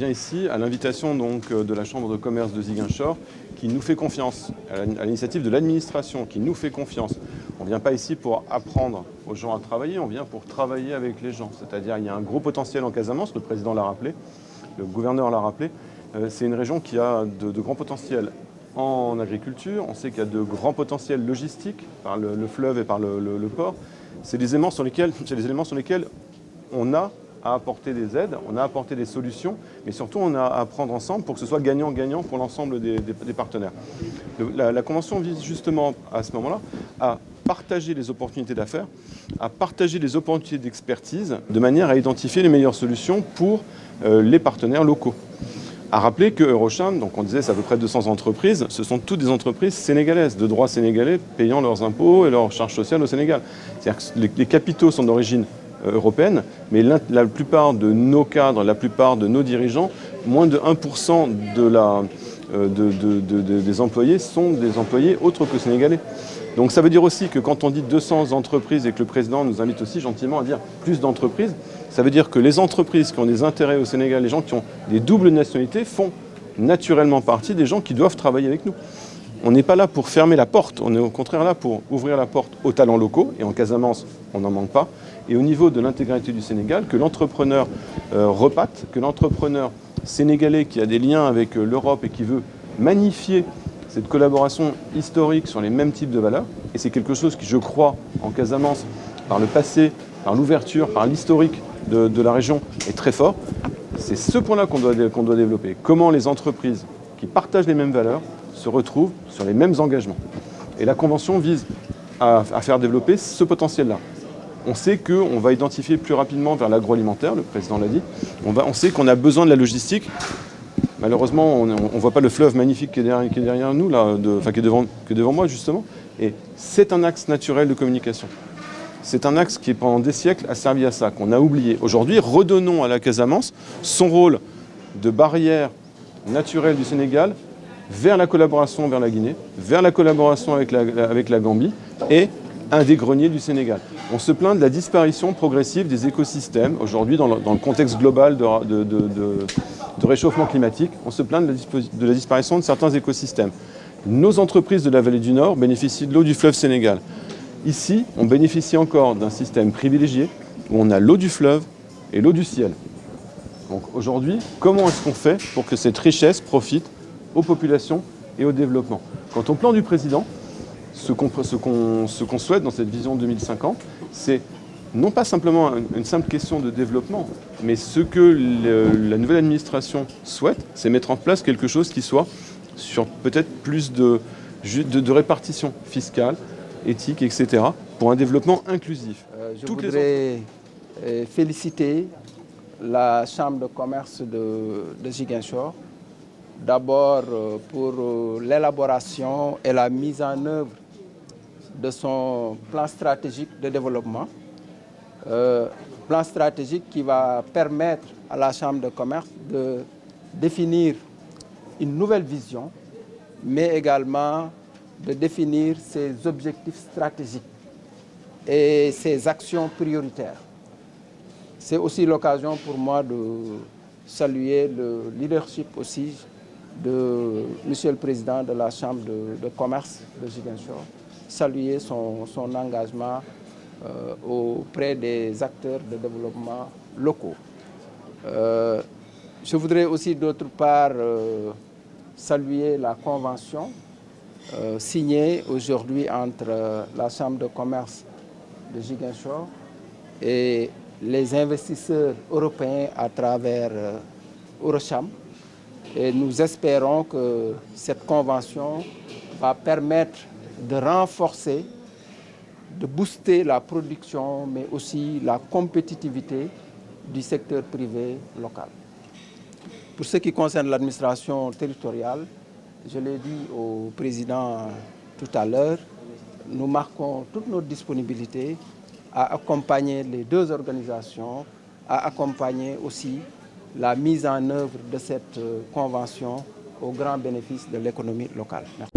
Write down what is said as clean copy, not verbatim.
vient ici à l'invitation de la Chambre de commerce de Ziguinchor qui nous fait confiance, à l'initiative de l'administration qui nous fait confiance. On ne vient pas ici pour apprendre aux gens à travailler, on vient pour travailler avec les gens. C'est-à-dire qu'il y a un gros potentiel en Casamance, le président l'a rappelé, le gouverneur l'a rappelé. C'est une région qui a de grands potentiels en agriculture, on sait qu'il y a de grands potentiels logistiques par le fleuve et par le port. C'est des éléments sur lesquels on a à apporter des aides, on a à apporter des solutions, mais surtout on a à prendre ensemble pour que ce soit gagnant-gagnant pour l'ensemble des partenaires. La Convention vise justement à ce moment-là à partager les opportunités d'affaires, à partager les opportunités d'expertise, de manière à identifier les meilleures solutions pour les partenaires locaux. À rappeler que Eurocham, donc on disait c'est à peu près 200 entreprises, ce sont toutes des entreprises sénégalaises, de droit sénégalais, payant leurs impôts et leurs charges sociales au Sénégal. C'est-à-dire que les capitaux sont d'origine européenne, mais la plupart de nos cadres, la plupart de nos dirigeants, moins de 1% des employés sont des employés autres que sénégalais. Donc ça veut dire aussi que quand on dit 200 entreprises et que le président nous invite aussi gentiment à dire plus d'entreprises, ça veut dire que les entreprises qui ont des intérêts au Sénégal, les gens qui ont des doubles nationalités font naturellement partie des gens qui doivent travailler avec nous. On n'est pas là pour fermer la porte, on est au contraire là pour ouvrir la porte aux talents locaux, et en Casamance, on n'en manque pas, et au niveau de l'intégralité du Sénégal, que l'entrepreneur reparte, que l'entrepreneur sénégalais qui a des liens avec l'Europe et qui veut magnifier cette collaboration historique sur les mêmes types de valeurs, et c'est quelque chose qui, je crois, en Casamance, par le passé, par l'ouverture, par l'historique de la région, est très fort. C'est ce point-là qu'on doit développer. Comment les entreprises qui partagent les mêmes valeurs se retrouvent sur les mêmes engagements. Et la Convention vise à faire développer ce potentiel-là. On sait qu'on va identifier plus rapidement vers l'agroalimentaire, le président l'a dit. On sait qu'on a besoin de la logistique. Malheureusement, on ne voit pas le fleuve magnifique qui est derrière nous, là, qui est devant moi justement. Et c'est un axe naturel de communication. C'est un axe qui, pendant des siècles, a servi à ça, qu'on a oublié. Aujourd'hui, redonnons à la Casamance son rôle de barrière naturelle du Sénégal vers la collaboration vers la Guinée, vers la collaboration avec la Gambie et un des greniers du Sénégal. On se plaint de la disparition progressive des écosystèmes. Aujourd'hui, dans le contexte global de réchauffement climatique, on se plaint de la disparition de certains écosystèmes. Nos entreprises de la vallée du Nord bénéficient de l'eau du fleuve Sénégal. Ici, on bénéficie encore d'un système privilégié où on a l'eau du fleuve et l'eau du ciel. Donc aujourd'hui, comment est-ce qu'on fait pour que cette richesse profite aux populations et au développement? Quant au plan du président, ce qu'on souhaite dans cette vision 2050, c'est non pas simplement une simple question de développement, mais ce que la nouvelle administration souhaite, c'est mettre en place quelque chose qui soit sur peut-être plus de répartition fiscale, éthique, etc., pour un développement inclusif. Je voudrais féliciter la Chambre de commerce de Ziguinchor, d'abord pour l'élaboration et la mise en œuvre de son plan stratégique de développement. Plan stratégique qui va permettre à la Chambre de commerce de définir une nouvelle vision, mais également de définir ses objectifs stratégiques et ses actions prioritaires. C'est aussi l'occasion pour moi de saluer le leadership aussi de Monsieur le Président de la Chambre de commerce de Ziguinchor, saluer son engagement auprès des acteurs de développement locaux. Je voudrais aussi d'autre part saluer la convention signée aujourd'hui entre la Chambre de commerce de Ziguinchor et les investisseurs européens à travers Eurocham. Et nous espérons que cette convention va permettre de renforcer, de booster la production, mais aussi la compétitivité du secteur privé local. Pour ce qui concerne l'administration territoriale, je l'ai dit au président tout à l'heure, nous marquons toute notre disponibilité à accompagner les deux organisations, à accompagner aussi la mise en œuvre de cette convention au grand bénéfice de l'économie locale. Merci.